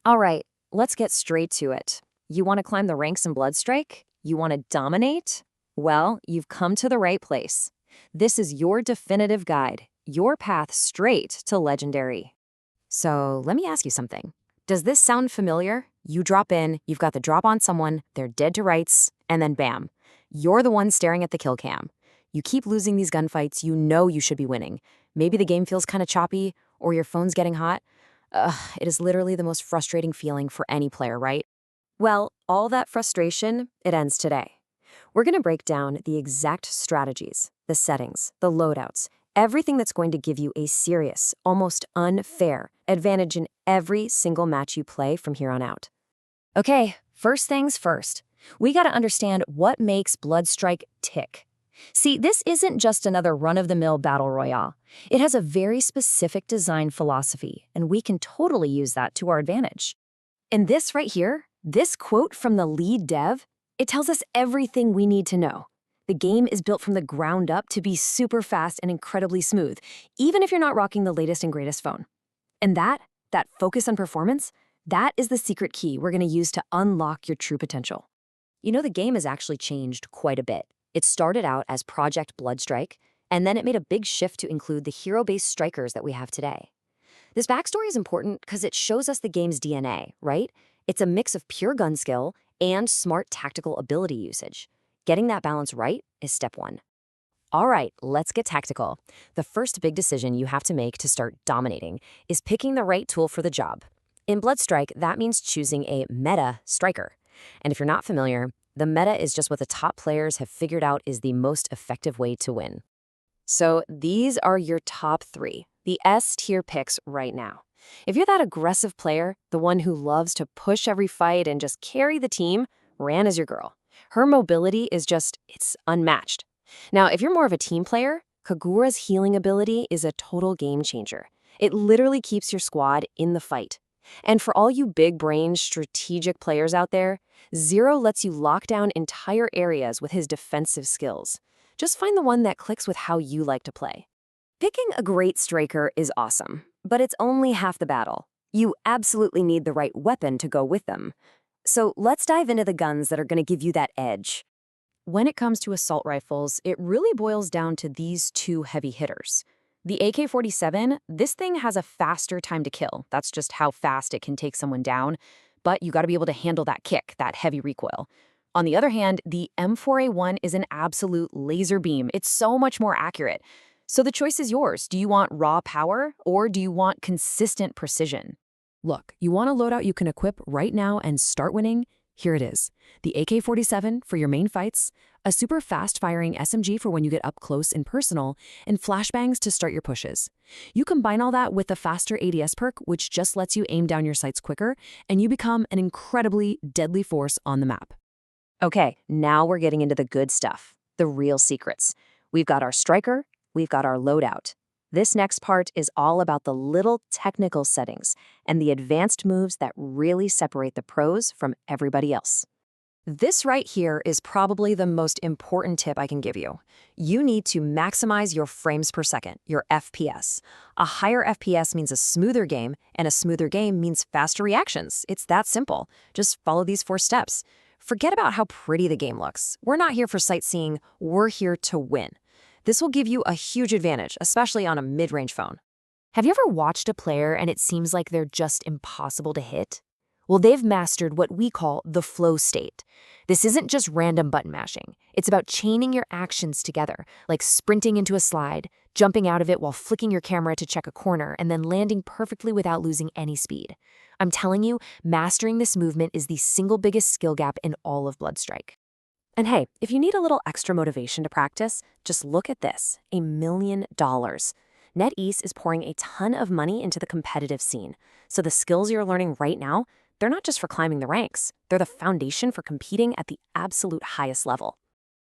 All right, let's get straight to it. You want to climb the ranks in Bloodstrike? You want to dominate? Well, you've come to the right place. This is your definitive guide, your path straight to legendary. So let me ask you something. Does this sound familiar? You drop in, you've got the drop on someone, they're dead to rights, and then bam, you're the one staring at the kill cam. You keep losing these gunfights, you know you should be winning. Maybe the game feels kind of choppy, or your phone's getting hot. It is literally the most frustrating feeling for any player, right? Well, all that frustration, it ends today. We're going to break down the exact strategies, the settings, the loadouts, everything that's going to give you a serious, almost unfair advantage in every single match you play from here on out. Okay, first things first. We got to understand what makes Bloodstrike tick. See, this isn't just another run-of-the-mill battle royale. It has a very specific design philosophy, and we can totally use that to our advantage. And this right here, this quote from the lead dev, it tells us everything we need to know. The game is built from the ground up to be super fast and incredibly smooth, even if you're not rocking the latest and greatest phone. And that focus on performance, that is the secret key we're going to use to unlock your true potential. You know, the game has actually changed quite a bit. It started out as Project Bloodstrike, and then it made a big shift to include the hero-based strikers that we have today. This backstory is important because it shows us the game's DNA, right? It's a mix of pure gun skill and smart tactical ability usage. Getting that balance right is step one. All right, let's get tactical. The first big decision you have to make to start dominating is picking the right tool for the job. In Bloodstrike, that means choosing a meta striker. And if you're not familiar, the meta is just what the top players have figured out is the most effective way to win. So these are your top three, the S-tier picks right now. If you're that aggressive player, the one who loves to push every fight and just carry the team, Ran is your girl. Her mobility is it's unmatched. Now, if you're more of a team player, Kagura's healing ability is a total game changer. It literally keeps your squad in the fight. And for all you big-brained, strategic players out there, Zero lets you lock down entire areas with his defensive skills. Just find the one that clicks with how you like to play. Picking a great striker is awesome, but it's only half the battle. You absolutely need the right weapon to go with them. So let's dive into the guns that are going to give you that edge. When it comes to assault rifles, it really boils down to these two heavy hitters. The AK-47, this thing has a faster time to kill. That's just how fast it can take someone down. But you got to be able to handle that kick, that heavy recoil. On the other hand, the M4A1 is an absolute laser beam. It's so much more accurate. So the choice is yours. Do you want raw power or do you want consistent precision? Look, you want a loadout you can equip right now and start winning? Here it is. The AK-47 for your main fights, a super fast-firing SMG for when you get up close and personal, and flashbangs to start your pushes. You combine all that with the faster ADS perk, which just lets you aim down your sights quicker, and you become an incredibly deadly force on the map. Okay, now we're getting into the good stuff, the real secrets. We've got our striker, we've got our loadout. This next part is all about the little technical settings and the advanced moves that really separate the pros from everybody else. This right here is probably the most important tip I can give you. You need to maximize your frames per second, your FPS. A higher FPS means a smoother game, and a smoother game means faster reactions. It's that simple. Just follow these 4 steps. Forget about how pretty the game looks. We're not here for sightseeing, we're here to win. This will give you a huge advantage, especially on a mid-range phone. Have you ever watched a player and it seems like they're just impossible to hit? Well, they've mastered what we call the flow state. This isn't just random button mashing. It's about chaining your actions together, like sprinting into a slide, jumping out of it while flicking your camera to check a corner, and then landing perfectly without losing any speed. I'm telling you, mastering this movement is the single biggest skill gap in all of Bloodstrike. And hey, if you need a little extra motivation to practice, just look at this, $1 million. NetEase is pouring a ton of money into the competitive scene. So the skills you're learning right now, they're not just for climbing the ranks, they're the foundation for competing at the absolute highest level.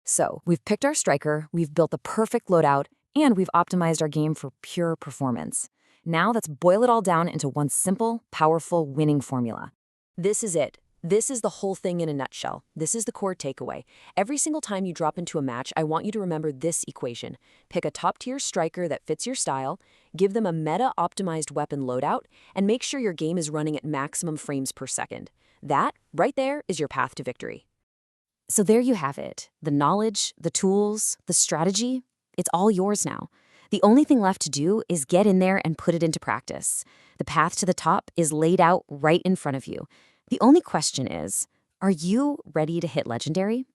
So we've picked our striker, we've built the perfect loadout, and we've optimized our game for pure performance. Now let's boil it all down into one simple, powerful winning formula. This is it. This is the whole thing in a nutshell. This is the core takeaway. Every single time you drop into a match, I want you to remember this equation. Pick a top-tier striker that fits your style, give them a meta-optimized weapon loadout, and make sure your game is running at maximum frames per second. That, right there, is your path to victory. So there you have it. The knowledge, the tools, the strategy, it's all yours now. The only thing left to do is get in there and put it into practice. The path to the top is laid out right in front of you. The only question is, are you ready to hit legendary?